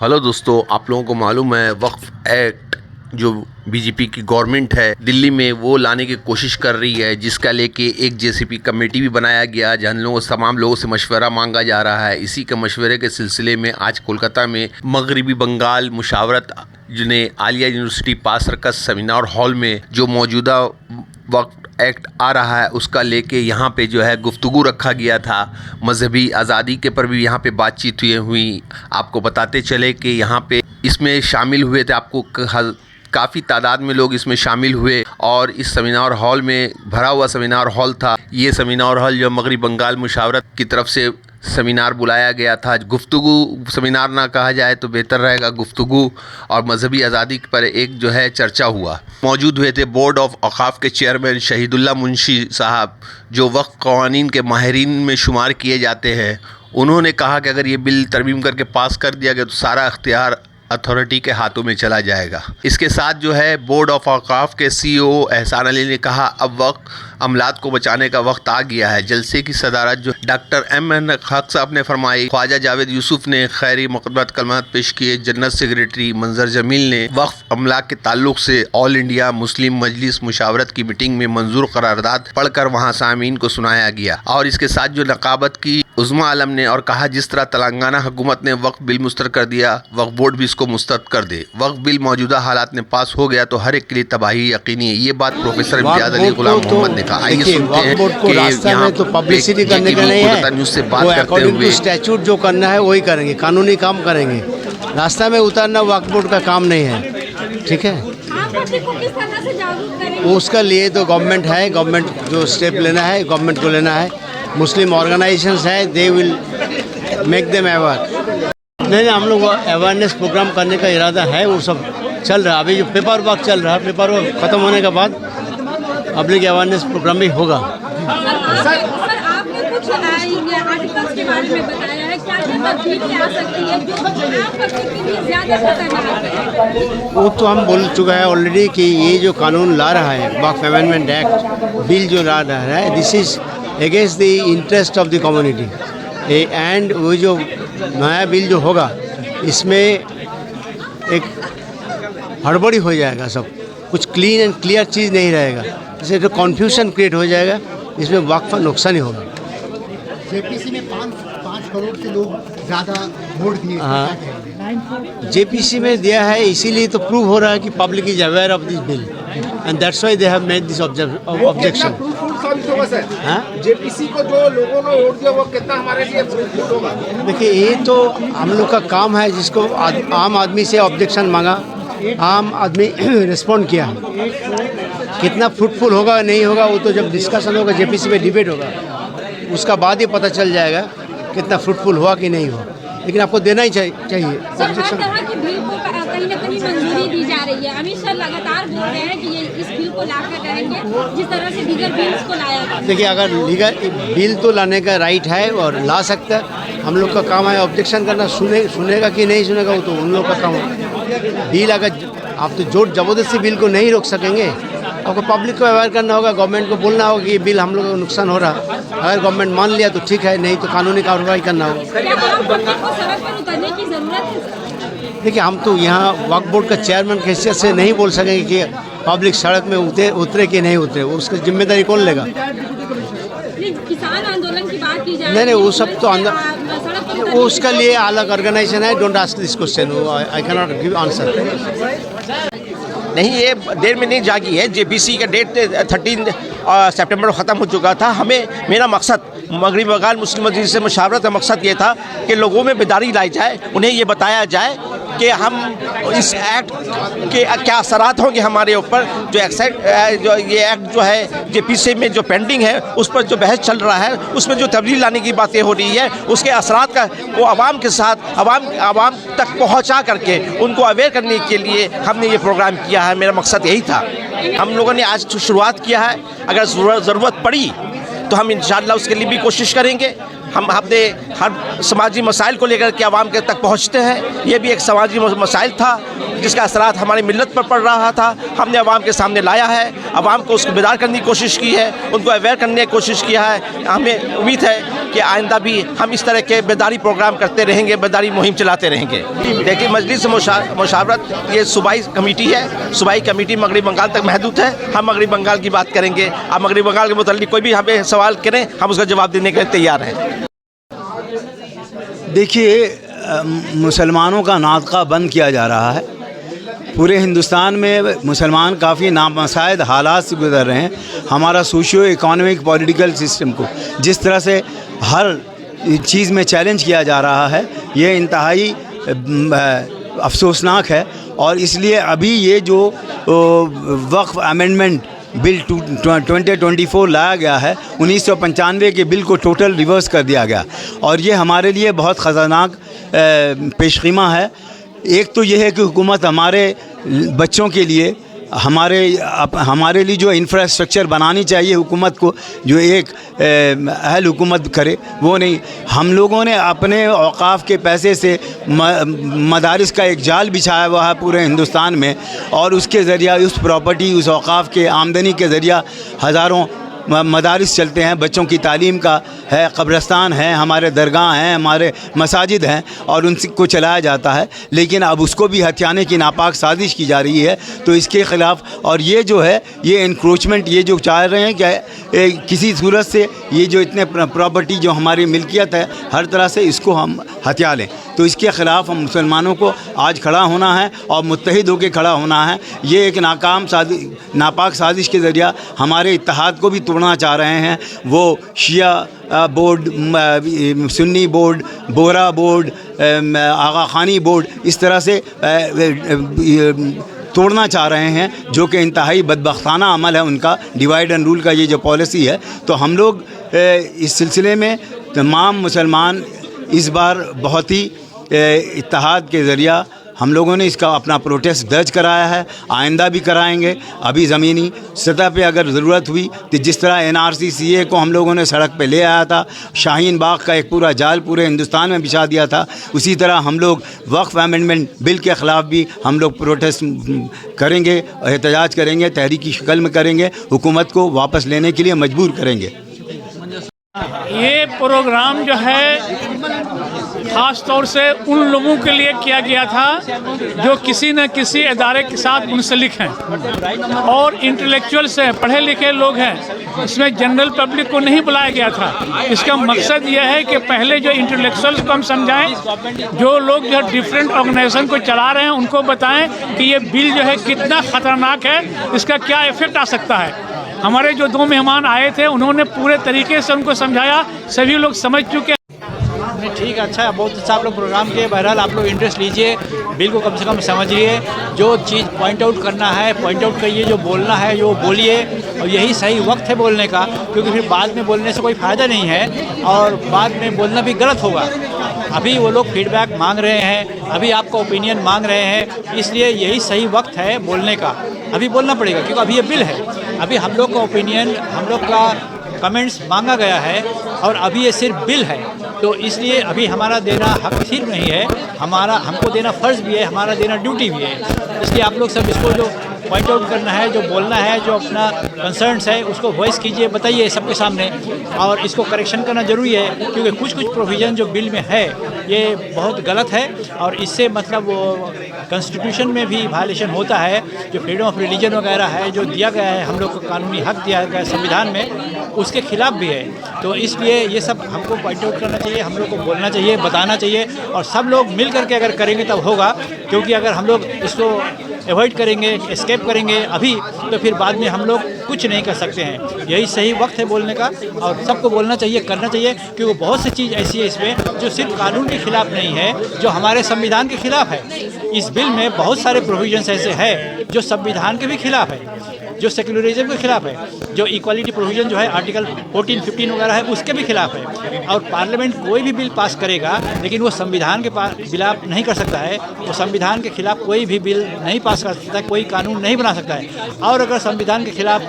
Hello दोस्तों, आप लोगों को मालूम है वक्फ एक्ट जो बीजेपी की गवर्नमेंट है दिल्ली में वो लाने की कोशिश कर रही है, जिसका लेके एक जेसीपी कमेटी भी बनाया गया, जहाँ लोगों तमाम लोगों से मशवरा मांगा जा रहा है। इसी के मशवरे के सिलसिले में आज कोलकाता में मगरबी बंगाल मुशावरत जिन्हें आलिया यूनिवर्सिटी पास सर्कस सेमिनार हॉल में जो मौजूदा वक्फ एक्ट आ रहा है उसका लेके यहाँ पे जो है गुफ्तगू रखा गया था। मजहबी आज़ादी के पर भी यहाँ पे बातचीत हुई। आपको बताते चले कि यहाँ पे इसमें शामिल हुए थे, आपको काफ़ी तादाद में लोग इसमें शामिल हुए और इस सेमिनार हॉल में भरा हुआ सेमिनार हॉल था। ये सेमिनार हॉल जो मगरबी बंगाल मुशावरत की तरफ से सेमिनार बुलाया गया था। गुफ्तगू सेमिनार ना कहा जाए तो बेहतर रहेगा, गुफ्तगू और मजहबी आज़ादी पर एक जो है चर्चा हुआ। मौजूद हुए थे बोर्ड ऑफ औक़ाफ़ के चेयरमैन शहीदुल्लाह मुंशी साहब, जो वक्फ क़वानीन के माहिरीन में शुमार किए जाते हैं। उन्होंने कहा कि अगर ये बिल तरमीम करके पास कर दिया गया तो सारा इख्तियार अथॉरिटी के हाथों में चला जाएगा। इसके साथ जो है बोर्ड ऑफ औक़ाफ़ के CEO एहसान अली ने कहा अब वक्त अमलात को बचाने का वक्त आ गया है। जलसे की सदारत जो डॉक्टर M.N. हक साहब ने फरमाई, ख्वाजा जावेद यूसुफ ने खैरी मुक़द्दमत कलमात पेश किए, जनरल सेक्रेटरी मंजर जमील ने वक्फ अमलाक के ताल्लुक से ऑल इंडिया मुस्लिम मजलिस मुशावरत की मीटिंग में मंजूर करारदाद पढ़कर वहाँ सामीन को सुनाया गया। और इसके साथ जो नकाबत की उज़्मा आलम ने और कहा जिस तरह तेलंगाना हुकूमत ने वक्फ बिल मुस्तरद कर दिया, वक्फ बोर्ड भी इसको मुस्तरद कर दे। वक्फ बिल मौजूदा हालात में पास हो गया तो हर एक के लिए तबाही यकीनी है। ये बात प्रोफेसर इम्तियाज़ अली गुलाम मोहम्मद ने कहा। आइए सुनते हैं कि रास्ता में तो पब्लिसिटी करने का नहीं है, न्यूज़ से बात वो करते अकॉर्डिंग टू हुए स्टैट्यूट जो करना है वही करेंगे, कानूनी काम करेंगे। रास्ता में उतारना वक्फ बोर्ड का काम नहीं है, ठीक है। उसका लिए तो गवर्नमेंट है, गवर्नमेंट जो स्टेप लेना है गवर्नमेंट को लेना है। मुस्लिम ऑर्गेनाइजेशंस है, they will make them aware. नहीं, हम लोग अवेयरनेस प्रोग्राम करने का इरादा है, वो सब चल रहा है। अभी जो पेपर वर्क चल रहा है, पेपर वर्क ख़त्म होने के बाद पब्लिक अवेयरनेस प्रोग्राम भी होगा। सर, आपने कुछ आर्टिकल्स के बारे में बताया है, क्या तब्दीली आ सकती है जो आम पब्लिक के लिए ज़्यादा खतरनाक है? वो तो हम बोल चुका है ऑलरेडी कि ये जो कानून ला रहा है वक्फ अमेंडमेंट एक्ट बिल जो ला रहा है, this is against the interest of the community. And वो जो नया बिल जो होगा इसमें एक हड़बड़ी हो जाएगा, सब कुछ क्लीन एंड क्लियर चीज़ नहीं रहेगा। इससे जो कन्फ्यूजन क्रिएट हो जाएगा, इसमें वक्फ का नुकसान ही होगा। जेपीसी में 5 करोड़ से लोग ज़्यादा वोट दिए। हाँ, जेपीसी में दिया है, इसीलिए तो प्रूव हो रहा है कि public is aware of this bill and that's why they have made this objection. JPC को जो लोगों ने वोट दिया वो कितना हमारे लिए फ्रूटफुल होगा? देखिए, ये तो हम लोग का काम है, जिसको आम आदमी से ऑब्जेक्शन मांगा, आम आदमी रिस्पॉन्ड किया। कितना फ्रूटफुल होगा नहीं होगा वो तो जब डिस्कशन होगा, जेपीसी में डिबेट होगा, उसका बाद ही पता चल जाएगा कितना फ्रूटफुल हुआ कि नहीं हुआ। लेकिन आपको देना ही चाहिए ऑब्जेक्शन। बिल को कहीं ना कहीं मंजूरी दी जा रही है। अमित शाह लगातार बोल रहे हैं कि ये इस बिल को लाकर करेंगे जिस तरह से दीगर बिल्स को लाया था। देखिए, अगर लीगल बिल तो लाने का राइट है और ला सकता है, हम लोग का काम है ऑब्जेक्शन करना। सुनेगा कि नहीं सुनेगा वो तो उन लोग का काम है। बिल अगर आप तो जोर जबरदस्ती बिल को नहीं रोक सकेंगे, आपको पब्लिक को अवेयर करना होगा, गवर्नमेंट को बोलना होगा कि ये बिल हम लोग को नुकसान हो रहा है। अगर गवर्नमेंट मान लिया तो ठीक है, नहीं तो कानूनी कार्रवाई करना होगा। देखिए, हम तो यहाँ वक्फ बोर्ड का चेयरमैन की हैसियत से नहीं बोल सकेंगे कि पब्लिक सड़क में उतरे कि नहीं उतरे, उसकी जिम्मेदारी कौन लेगा? किसान आंदोलन की बात की जाए, नहीं, वो सब तो अंदर वो उसका लिए अलग ऑर्गेनाइजेशन है। Don't ask this question, I can not give answer. नहीं, ये देर में नहीं जागी है। जेपीसी का डेट 13 सितंबर को ख़त्म हो चुका था। मेरा मकसद मगरबी बंगाल मुस्लिम मजलिस से मुशावरत का मकसद ये था कि लोगों में बेदारी लाई जाए, उन्हें ये बताया जाए कि हम इस एक्ट के क्या असरात होंगे हमारे ऊपर। जो ये एक्ट जो है जेपीसी में जो पेंडिंग है उस पर जो बहस चल रहा है, उसमें जो तब्दीली लाने की बातें हो रही है, उसके असरात का वो आवाम के साथ आवाम तक पहुँचा करके उनको अवेयर करने के लिए हमने ये प्रोग्राम किया है। मेरा मकसद यही था। हम लोगों ने आज शुरुआत किया है, अगर ज़रूरत पड़ी तो हम इंशाअल्लाह उसके लिए भी कोशिश करेंगे। हम अपने हर समाजी मसाइल को लेकर के आवाम के तक पहुँचते हैं। ये भी एक समाजी मसाइल था जिसका असरात हमारी मिल्लत पर पड़ रहा था, हमने आवाम के सामने लाया है। आवाम को उसको बेदार करने की कोशिश की है, उनको अवेयर करने की कोशिश किया है। हमें उम्मीद है कि आइंदा भी हम इस तरह के बेदारी प्रोग्राम करते रहेंगे, बेदारी मुहिम चलाते रहेंगे। देखिए, मजलिस मुशावरत ये सूबाई कमेटी है, सूबाई कमेटी मगरबी बंगाल तक महदूद है। हम मगरबी बंगाल की बात करेंगे। आप मगरबी बंगाल के मुताल्लिक कोई भी हमें सवाल करें, हम उसका जवाब देने के लिए तैयार हैं। देखिए, मुसलमानों का नातका बंद किया जा रहा है। पूरे हिंदुस्तान में मुसलमान काफ़ी नामसायद हालात से गुजर रहे हैं। हमारा सोशियो इकोनॉमिक पॉलिटिकल सिस्टम को जिस तरह से हर चीज़ में चैलेंज किया जा रहा है, ये इंतहाई अफसोसनाक है। और इसलिए अभी ये जो वक्फ अमेंडमेंट बिल 2024 लाया गया है, 1995 के बिल को टोटल रिवर्स कर दिया गया और ये हमारे लिए बहुत ख़तरनाक पेशकीमा है। एक तो ये है कि हुकूमत हमारे बच्चों के लिए हमारे लिए जो इंफ्रास्ट्रक्चर बनानी चाहिए हुकूमत को, जो एक अहल हुकूमत करे, वो नहीं। हम लोगों ने अपने औकाफ के पैसे से मदारिस का एक जाल बिछाया हुआ है पूरे हिंदुस्तान में और उसके ज़रिया उस प्रॉपर्टी, उस औकाफ के आमदनी के ज़रिया हज़ारों मदारिस चलते हैं, बच्चों की तालीम का है, कब्रस्तान है, हमारे दरगाह हैं, हमारे मसाजिद हैं और उनको चलाया जाता है। लेकिन अब उसको भी हथियाने की नापाक साजिश की जा रही है, तो इसके ख़िलाफ़ और ये जो है ये इंक्रोचमेंट, ये जो चाह रहे हैं कि किसी सूरत से ये जो इतने प्रॉपर्टी जो हमारी मिल्कियत है, हर तरह से इसको हम हथिया लें, तो इसके ख़िलाफ़ हम मुसलमानों को आज खड़ा होना है और मुत्तहिद होकर खड़ा होना है। ये एक नापाक साजिश के ज़रिया हमारे इत्तेहाद को भी तोड़ना चाह रहे हैं। वो Shia board, Sunni board, Bohra board, Aga Khani board, इस तरह से तोड़ना चाह रहे हैं, जो कि इंतहाई बदबख्ताना अमल है उनका, डिवाइड एंड रूल का ये जो पॉलिसी है। तो हम लोग इस सिलसिले में तमाम मुसलमान इस बार बहुत ही इत्तेहाद के ज़रिया हम लोगों ने इसका अपना प्रोटेस्ट दर्ज कराया है, आइंदा भी कराएंगे। अभी ज़मीनी सतह पे अगर ज़रूरत हुई तो जिस तरह NRC CA को हम लोगों ने सड़क पे ले आया था, शाहीन बाग का एक पूरा जाल पूरे हिंदुस्तान में बिछा दिया था, उसी तरह हम लोग वक्फ अमेंडमेंट बिल के ख़िलाफ़ भी हम लोग प्रोटेस्ट करेंगे, एहतजाज करेंगे, तहरीकी शक्ल में करेंगे, हुकूमत को वापस लेने के लिए मजबूर करेंगे। ये प्रोग्राम जो है ख़ास तौर से उन लोगों के लिए किया गया था जो किसी न किसी इदारे के साथ मुंसलिक हैं और इंटेलेक्चुअल्स हैं, पढ़े लिखे लोग हैं। इसमें जनरल पब्लिक को नहीं बुलाया गया था। इसका मकसद यह है कि पहले जो इंटेलेक्चुअल्स को हम समझाएं, जो लोग जो डिफरेंट ऑर्गेनाइजेशन को चला रहे हैं उनको बताएं कि ये बिल जो है कितना ख़तरनाक है, इसका क्या इफ़ेक्ट आ सकता है। हमारे जो 2 मेहमान आए थे उन्होंने पूरे तरीके से उनको समझाया, सभी लोग समझ चुके हैं। ठीक है, अच्छा, बहुत अच्छा आप लोग प्रोग्राम किए। बहरहाल आप लोग इंटरेस्ट लीजिए, बिल को कम से कम समझिए, जो चीज़ पॉइंट आउट करना है पॉइंट आउट करिए, जो बोलना है जो बोलिए, और यही सही वक्त है बोलने का, क्योंकि फिर बाद में बोलने से कोई फ़ायदा नहीं है और बाद में बोलना भी गलत होगा। अभी वो लोग फीडबैक मांग रहे हैं, अभी आपका ओपिनियन मांग रहे हैं, इसलिए यही सही वक्त है बोलने का। अभी बोलना पड़ेगा क्योंकि अभी ये बिल है, अभी हम लोग का ओपिनियन, हम लोग का कमेंट्स मांगा गया है और अभी ये सिर्फ बिल है, तो इसलिए अभी हमारा देना हक सिर्फ नहीं है, हमको देना फ़र्ज़ भी है, हमारा देना ड्यूटी भी है। इसलिए आप लोग सब इसको जो पॉइंट आउट करना है, जो बोलना है, जो अपना कंसर्न्स है उसको वॉइस कीजिए, बताइए सबके सामने, और इसको करेक्शन करना ज़रूरी है क्योंकि कुछ प्रोविज़न जो बिल में है ये बहुत गलत है और इससे मतलब वो कॉन्स्टिट्यूशन में भी वायलेशन होता है। जो फ्रीडम ऑफ रिलीजन वगैरह है जो दिया गया है, हम लोग को कानूनी हक दिया गया है संविधान में, उसके खिलाफ भी है। तो इसलिए ये सब हमको पॉइंट आउट करना चाहिए, हम लोग को बोलना चाहिए, बताना चाहिए, और सब लोग मिल करके अगर करेंगे तब होगा। क्योंकि अगर हम लोग इसको अवॉइड करेंगे, एस्केप करेंगे अभी, तो फिर बाद में हम लोग कुछ नहीं कर सकते हैं। यही सही वक्त है बोलने का और सबको बोलना चाहिए, करना चाहिए, क्योंकि बहुत सी चीज़ ऐसी है इसमें जो सिर्फ कानून के खिलाफ नहीं है, जो हमारे संविधान के खिलाफ है। इस बिल में बहुत सारे प्रोविजंस ऐसे हैं जो संविधान के भी खिलाफ है, जो सेक्युलरिज्म के खिलाफ है, जो इक्वालिटी प्रोविज़न जो है आर्टिकल 14, 15 वगैरह है उसके भी खिलाफ है। और पार्लियामेंट कोई भी बिल पास करेगा लेकिन वो संविधान के खिलाफ नहीं कर सकता है, वो संविधान के खिलाफ कोई भी बिल नहीं पास कर सकता है, कोई कानून नहीं बना सकता है। और अगर संविधान के खिलाफ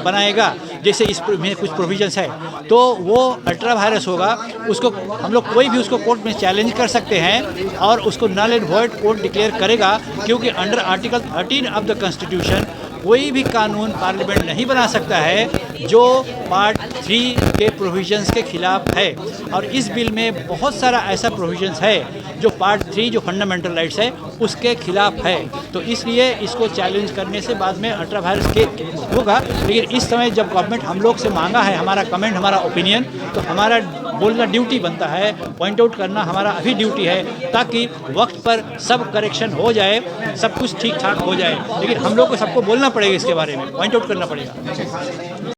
बनाएगा, जैसे इसमें कुछ प्रोविजंस है, तो वो अल्ट्रा वायरस होगा, उसको हम लोग कोई भी उसको कोर्ट में चैलेंज कर सकते हैं और उसको null and void court declare करेगा, क्योंकि under article 13 of the constitution कोई भी कानून पार्लियामेंट नहीं बना सकता है जो पार्ट 3 के प्रोविजंस के खिलाफ है। और इस बिल में बहुत सारा ऐसा प्रोविजंस है जो पार्ट 3 जो फंडामेंटल राइट्स है उसके खिलाफ है। तो इसलिए इसको चैलेंज करने से बाद में अल्ट्रा वायरस के होगा। लेकिन इस समय जब गवर्नमेंट हम लोग से मांगा है हमारा कमेंट, हमारा ओपिनियन, तो हमारा बोलना ड्यूटी बनता है, पॉइंट आउट करना हमारा अभी ड्यूटी है, ताकि वक्त पर सब करेक्शन हो जाए, सब कुछ ठीक ठाक हो जाए। लेकिन हम लोग को सबको बोलना पड़ेगा, इसके बारे में पॉइंट आउट करना पड़ेगा।